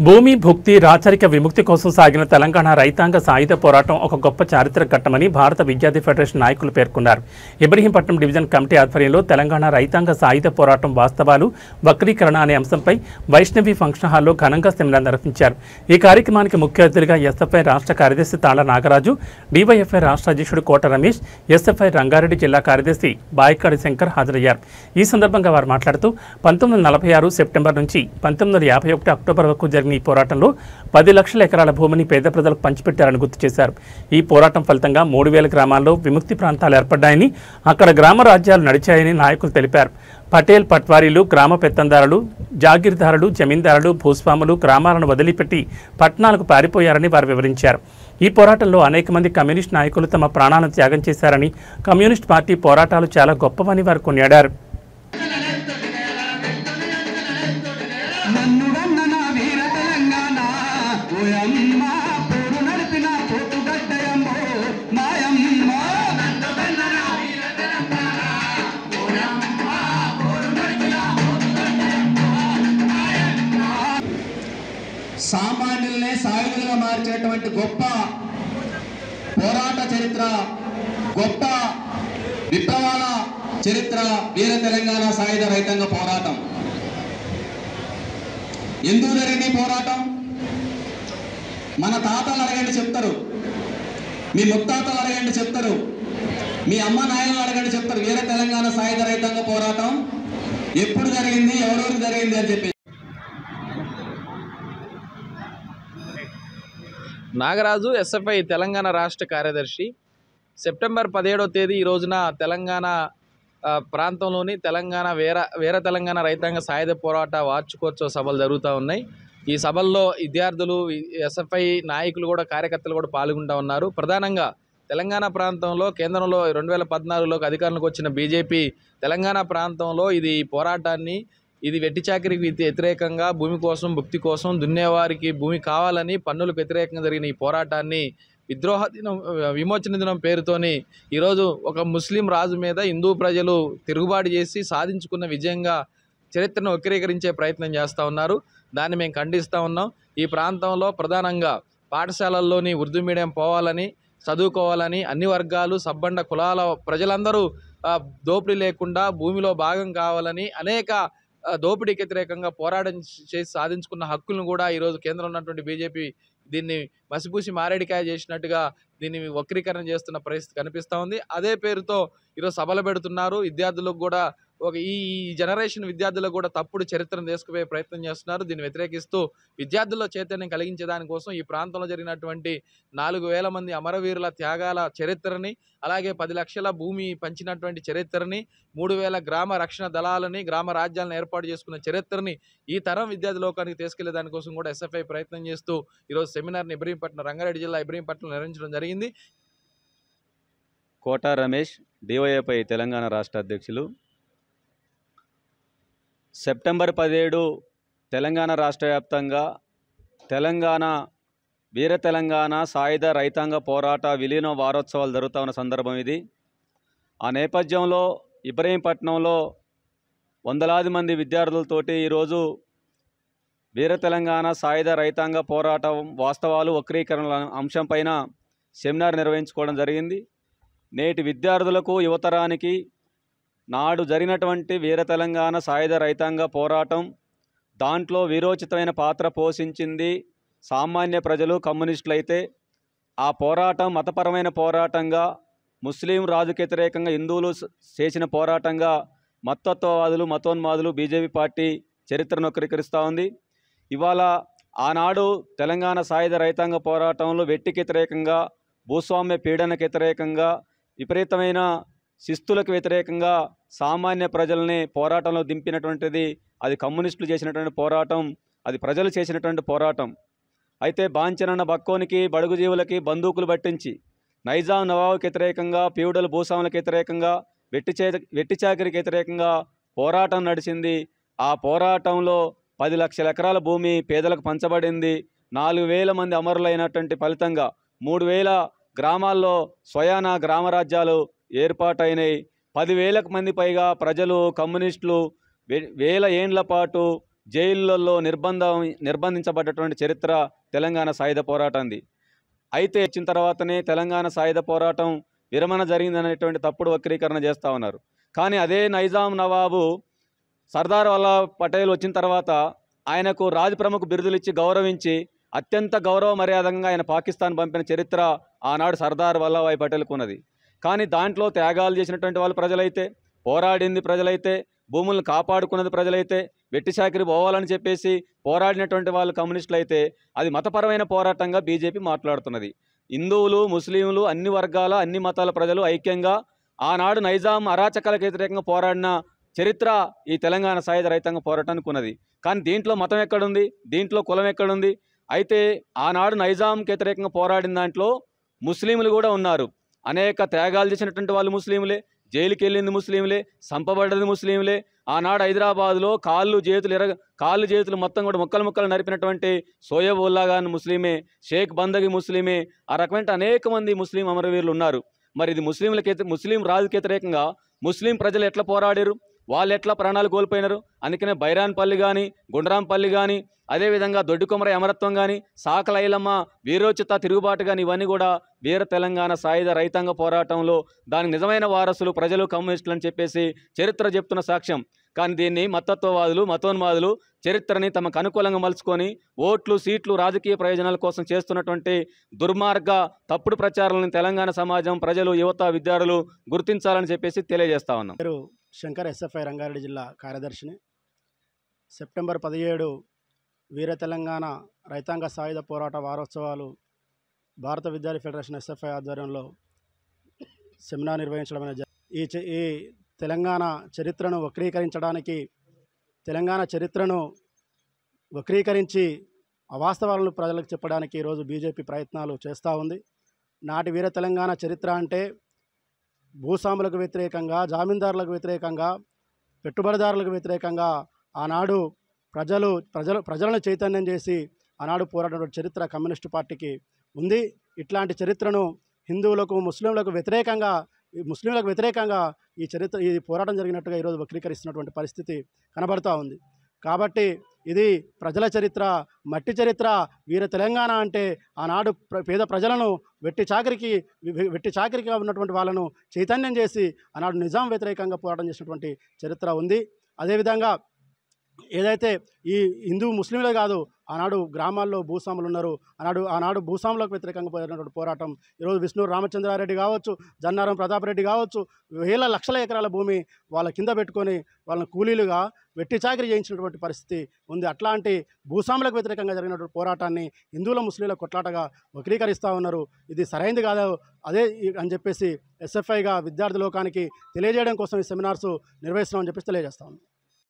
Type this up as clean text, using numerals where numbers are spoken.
భూమి భుక్తి రాచరిక విముక్తి కోసం సాగిన తెలంగాణ రైతాంగ సాయుధ పోరాటం ఒక గొప్ప చారిత్రక ఘట్టమని భారత విద్యార్థి ఫెడరేషన్ నాయకులు పేర్కొన్నారు. ఇబ్రహీంపట్నం డివిజన్ కమిటీ ఆధ్వర్యంలో తెలంగాణ రైతాంగ సాయుధ పోరాటం వాస్తవాలు వక్రీకరణ అనే అంశంపై వైష్ణవి ఫంక్షన్ హాల్లో ఘనంగా సెమినార్ నిర్వహించారు. ఈ కార్యక్రమానికి ముఖ్య అతిథులుగా ఎస్ఎఫ్ఐ రాష్ట్ర కార్యదర్శి తాళ్ల నాగరాజు, డివైఎఫ్ఐ రాష్ట్ర అధ్యక్షుడు కోట రమేష్, ఎస్ఎఫ్ఐ రంగారెడ్డి జిల్లా కార్యదర్శి బాయికాడి శంకర్ హాజరయ్యారు. ఈ సందర్భంగా వారు మాట్లాడుతూ 1946 సెప్టెంబర్ నుంచి 1951 అక్టోబర్ వరకు జరిగిన ఈ పోరాటంలో 10 లక్షల ఎకరాల భూమిని పేద ప్రజలకు పంచిపెట్టారని గుర్తు చేశారు. ఈ పోరాటం ఫలితంగా 3000 గ్రామాల్లో విముక్తి ప్రాంతాలు ఏర్పడ్డాయని, అక్కడ గ్రామ రాజ్యాలు నడిచాయని నాయకులు తెలిపారు. పటేల్ పట్వారీలు, గ్రామ పెత్తందారులు, జాగీర్దారులు, జమీందారులు, భూస్వాములు గ్రామాలను వదిలిపెట్టి పట్టణాలకు పారిపోయారని వారు వివరించారు. ఈ పోరాటంలో అనేక మంది కమ్యూనిస్ట్ నాయకులు తమ ప్రాణాలను త్యాగం చేశారని, కమ్యూనిస్ట్ పార్టీ పోరాటాలు చాలా గొప్పవని వారు కొనియాడారు. సామాన్యుల్నే సాయుధులుగా మార్చేటువంటి గొప్ప పోరాట చరిత్ర, గొప్ప విప్లవాల చరిత్ర వీర తెలంగాణ సాయుధ రైతాంగ పోరాటం. ఎందుకు జరిగింది పోరాటం? మన తాతలు అడగండి చెప్తారు, మీ ముత్తాతలు అడగండి చెప్తారు, మీ అమ్మ నాయనలు అడగండి చెప్తారు. వీర తెలంగాణ సాయుధ రైతాంగ పోరాటం ఎప్పుడు జరిగింది, ఎవరెవరికి జరిగింది అని చెప్పి. నాగరాజు, ఎస్ఎఫ్ఐ తెలంగాణ రాష్ట్ర కార్యదర్శి. సెప్టెంబర్ 17వ తేదీ ఈ రోజున తెలంగాణ ప్రాంతంలోని తెలంగాణ వీర తెలంగాణ రైతాంగ సాయుధ పోరాట వార్షికోత్సవ సభలు జరుగుతూ ఉన్నాయి. ఈ సభల్లో విద్యార్థులు, ఎస్ఎఫ్ఐ నాయకులు కూడా, కార్యకర్తలు కూడా పాల్గొంటూ ఉన్నారు. ప్రధానంగా తెలంగాణ ప్రాంతంలో కేంద్రంలో 2014లోకి అధికారంలోకి వచ్చిన బీజేపీ తెలంగాణ ప్రాంతంలో ఇది పోరాటాన్ని, ఇది వెట్టి చాకిరికి వ్యతిరేకంగా, భూమి కోసం, భుక్తి కోసం, దున్నేవారికి భూమి కావాలని పన్నులకు వ్యతిరేకంగా జరిగిన ఈ పోరాటాన్ని విద్రోహ దినం, విమోచన దినం పేరుతోని ఈరోజు ఒక ముస్లిం రాజు మీద హిందూ ప్రజలు తిరుగుబాటు చేసి సాధించుకున్న విజయంగా చరిత్రను వక్రీకరించే ప్రయత్నం చేస్తూ ఉన్నారు. దాన్ని మేము ఖండిస్తూ ఉన్నాం. ఈ ప్రాంతంలో ప్రధానంగా పాఠశాలల్లోని ఉర్దూ మీడియం పోవాలని, చదువుకోవాలని, అన్ని వర్గాలు, సబ్బండ కులాల ప్రజలందరూ దోపిడీ లేకుండా భూమిలో భాగం కావాలని, అనేక దోపిడీకి వ్యతిరేకంగా పోరాటం చేసి సాధించుకున్న హక్కులను కూడా ఈరోజు కేంద్రంలో ఉన్నటువంటి బీజేపీ దీన్ని మసిపూసి మారేడికాయ చేసినట్టుగా దీన్ని వక్రీకరణ చేస్తున్న పరిస్థితి కనిపిస్తూ ఉంది. అదే పేరుతో ఈరోజు సభలు పెడుతున్నారు. విద్యార్థులకు కూడా ఈ జనరేషన్ విద్యార్థులకు కూడా తప్పుడు చరిత్రను తీసుకుపోయే ప్రయత్నం చేస్తున్నారు. దీన్ని వ్యతిరేకిస్తూ విద్యార్థుల్లో చైతన్యం కలిగించే దానికోసం ఈ ప్రాంతంలో జరిగినటువంటి 4000 మంది అమరవీరుల త్యాగాల చరిత్రని, అలాగే 10 లక్షల భూమి పంచినటువంటి చరిత్రని, 3000 గ్రామ రక్షణ దళాలని, గ్రామ రాజ్యాలను ఏర్పాటు చేసుకున్న చరిత్రని ఈ తరం విద్యార్థి లోకానికి తీసుకెళ్లే దానికోసం కూడా ఎస్ఎఫ్ఐ ప్రయత్నం చేస్తూ ఈరోజు సెమినార్ని ఇబ్రహీంపట్నం, రంగారెడ్డి జిల్లా ఇబ్రహీంపట్నం నిర్వహించడం జరిగింది. కోట రమేష్, డివైఎఫ్ఐ తెలంగాణ రాష్ట్ర అధ్యక్షులు. సెప్టెంబర్ 17 తెలంగాణ రాష్ట్ర వ్యాప్తంగా తెలంగాణ వీర తెలంగాణ సాయుధ రైతాంగ పోరాట విలీన వారోత్సవాలు జరుగుతూ ఉన్న సందర్భం ఇది. ఆ నేపథ్యంలో ఇబ్రహీంపట్నంలో వందలాది మంది విద్యార్థులతోటి ఈరోజు వీర తెలంగాణ సాయుధ రైతాంగ పోరాటం వాస్తవాలు వక్రీకరణ అంశంపైన సెమినార్ నిర్వహించుకోవడం జరిగింది. నేటి విద్యార్థులకు, యువతరానికి నాడు జరిగినటువంటి వీర తెలంగాణ సాయుధ రైతాంగ పోరాటం, దాంట్లో వీరోచితమైన పాత్ర పోషించింది సామాన్య ప్రజలు, కమ్యూనిస్టులు అయితే, ఆ పోరాటం మతపరమైన పోరాటంగా, ముస్లిం రాజుకు వ్యతిరేకంగా హిందువులు చేసిన పోరాటంగా మతత్వవాదులు, మతోన్మాదులు బీజేపీ పార్టీ చరిత్రను వక్రీకరిస్తూ ఉంది. ఇవాళ ఆనాడు తెలంగాణ సాయుధ రైతాంగ పోరాటంలో వెట్టికి వ్యతిరేకంగా, భూస్వామ్య పీడనకు వ్యతిరేకంగా, విపరీతమైన శిస్తులకు వ్యతిరేకంగా సామాన్య ప్రజల్ని పోరాటంలో దింపినటువంటిది అది కమ్యూనిస్టులు చేసినటువంటి పోరాటం, అది ప్రజలు చేసినటువంటి పోరాటం. అయితే బాంచనన్న బక్కోనికి, బడుగు జీవులకి బందూకులు పట్టించి నైజాం నవాబుకి వ్యతిరేకంగా, ప్యూడల్ భూస్వాములకు వ్యతిరేకంగా, వెట్టి చాకిరికి వ్యతిరేకంగా పోరాటం నడిచింది. ఆ పోరాటంలో 10 లక్షల ఎకరాల భూమి పేదలకు పంచబడింది. 4000 మంది అమరులైనటువంటి ఫలితంగా 3000 గ్రామాల్లో స్వయాన గ్రామరాజ్యాలు ఏర్పాటైనాయి. 10,000 మంది పైగా ప్రజలు, కమ్యూనిస్టులు వేల ఏండ్ల పాటు జైళ్ళల్లో నిర్బంధించబడ్డటువంటి చరిత్ర తెలంగాణ సాయుధ పోరాటంది. అయితే వచ్చిన తర్వాతనే తెలంగాణ సాయుధ పోరాటం విరమణ జరిగిందనేటువంటి తప్పుడు వక్రీకరణ చేస్తూ ఉన్నారు. కానీ అదే నైజాం నవాబు సర్దార్ వల్లభ్ పటేల్ వచ్చిన తర్వాత ఆయనకు రాజ్ ప్రముఖ బిరుదులు ఇచ్చి గౌరవించి అత్యంత గౌరవ మర్యాదగా ఆయన పాకిస్తాన్ పంపిన చరిత్ర ఆనాడు సర్దార్ వల్లభాయ్ పటేల్కు ఉన్నది. కానీ దాంట్లో త్యాగాలు చేసినటువంటి వాళ్ళు ప్రజలైతే, పోరాడింది ప్రజలైతే, భూములను కాపాడుకున్నది ప్రజలైతే, వెట్టి చాకిరి పోవాలని చెప్పేసి పోరాడినటువంటి వాళ్ళు కమ్యూనిస్టులు అయితే అది మతపరమైన పోరాటంగా బీజేపీ మాట్లాడుతున్నది. హిందువులు, ముస్లింలు, అన్ని వర్గాల, అన్ని మతాల ప్రజలు ఐక్యంగా ఆనాడు నైజాం అరాచకాలకు వ్యతిరేకంగా పోరాడిన చరిత్ర ఈ తెలంగాణ సాయుధ రైతాంగ పోరాటానికి ఉన్నది. కానీ దీంట్లో మతం ఎక్కడుంది, దీంట్లో కులం ఎక్కడుంది? అయితే ఆనాడు నైజాంకి వ్యతిరేకంగా పోరాడిన దాంట్లో ముస్లింలు కూడా ఉన్నారు. అనేక త్యాగాలు చేసినటువంటి వాళ్ళు ముస్లింలే, జైలుకి వెళ్ళింది ముస్లింలే, చంపబడ్డది ముస్లింలే. ఆనాడు హైదరాబాద్లో కాళ్ళు చేతులు మొత్తం కూడా ముక్కలు నరిపినటువంటి సోయబ్ ఉల్లా ఖాన్ ముస్లిమే, షేక్ బందగి ముస్లిమే, ఆ రకమైన అనేక మంది ముస్లిం అమరవీరులు ఉన్నారు. మరి ఇది ముస్లిం రాజుకి వ్యతిరేకంగా ముస్లిం ప్రజలు ఎట్లా పోరాడారు, వాళ్ళు ఎట్లా ప్రాణాలు కోల్పోయినారు? అందుకనే బైరాన్పల్లి కానీ, గుండ్రాంపల్లి కానీ, అదేవిధంగా దొడ్డికొమరై అమరత్వం కానీ, సాకలైలమ్మ వీరోచిత తిరుగుబాటు కానీ, ఇవన్నీ కూడా వీర తెలంగాణ సాయుధ రైతాంగ పోరాటంలో దానికి నిజమైన వారసులు ప్రజలు, కమ్యూనిస్టులు అని చెప్పేసి చరిత్ర చెప్తున్న సాక్ష్యం. కానీ దీన్ని మతత్వవాదులు, మతోన్మాదులు చరిత్రని తమకు అనుకూలంగా మలుచుకొని ఓట్లు, సీట్లు, రాజకీయ ప్రయోజనాల కోసం చేస్తున్నటువంటి దుర్మార్గ తప్పుడు ప్రచారాలను తెలంగాణ సమాజం, ప్రజలు, యువత, విద్యార్థులు గుర్తించాలని చెప్పేసి తెలియజేస్తా ఉన్నాం. శంకర్, ఎస్ఎఫ్ఐ రంగారెడ్డి జిల్లా కార్యదర్శిని. సెప్టెంబర్ 17 వీర తెలంగాణ రైతాంగ సాయుధ పోరాట వారోత్సవాలు భారత విద్యార్థి ఫెడరేషన్ ఎస్ఎఫ్ఐ ఆధ్వర్యంలో సెమినార్ నిర్వహించడం అనేది ఈ తెలంగాణ చరిత్రను వక్రీకరించడానికి, తెలంగాణ చరిత్రను వక్రీకరించి అవాస్తవాలను ప్రజలకు చెప్పడానికి ఈరోజు బీజేపీ ప్రయత్నాలు చేస్తూ ఉంది. నాటి వీర తెలంగాణ చరిత్ర అంటే భూస్వాములకు వ్యతిరేకంగా, జామీందారులకు వ్యతిరేకంగా, పెట్టుబడిదారులకు వ్యతిరేకంగా ఆనాడు ప్రజలను చైతన్యం చేసి ఆనాడు పోరాడిన చరిత్ర కమ్యూనిస్టు పార్టీకి ఉంది. ఇట్లాంటి చరిత్రను హిందువులకు, ముస్లింలకు వ్యతిరేకంగా ఈ పోరాటం జరిగినట్టుగా ఈరోజు వక్రీకరిస్తున్నటువంటి పరిస్థితి కనబడుతూ ఉంది. కాబట్టి ఇది ప్రజల చరిత్ర, మట్టి చరిత్ర. వీర తెలంగాణ అంటే ఆనాడు పేద ప్రజలను వెట్టి చాకిరిగా ఉన్నటువంటి వాళ్ళను చైతన్యం చేసి ఆనాడు నిజాం వ్యతిరేకంగా పోరాటం చేసినటువంటి చరిత్ర ఉంది. అదేవిధంగా ఏదైతే ఈ హిందూ ముస్లింలే కాదు, ఆనాడు గ్రామాల్లో భూస్వాములు ఉన్నారు. ఆనాడు భూస్వాములకు వ్యతిరేకంగా పోయినటువంటి పోరాటం ఈరోజు విష్ణు రామచంద్రారెడ్డి కావచ్చు, జన్నారం ప్రతాప్ రెడ్డి కావచ్చు, వేల లక్షల ఎకరాల భూమి వాళ్ళ కింద పెట్టుకొని వాళ్ళని కూలీలుగా వెట్టి చాకిరి చేయించినటువంటి పరిస్థితి ఉంది. అట్లాంటి భూస్వాములకు వ్యతిరేకంగా జరిగినటువంటి పోరాటాన్ని హిందువుల, ముస్లింల కొట్లాటగా వక్రీకరిస్తూ ఉన్నారు. ఇది సరైనది కాదు అదే అని చెప్పేసి ఎస్ఎఫ్ఐగా విద్యార్థి లోకానికి తెలియజేయడం కోసం ఈ సెమినార్స్ నిర్వహిస్తున్నామని చెప్పేసి తెలియజేస్తా ఉన్నాం.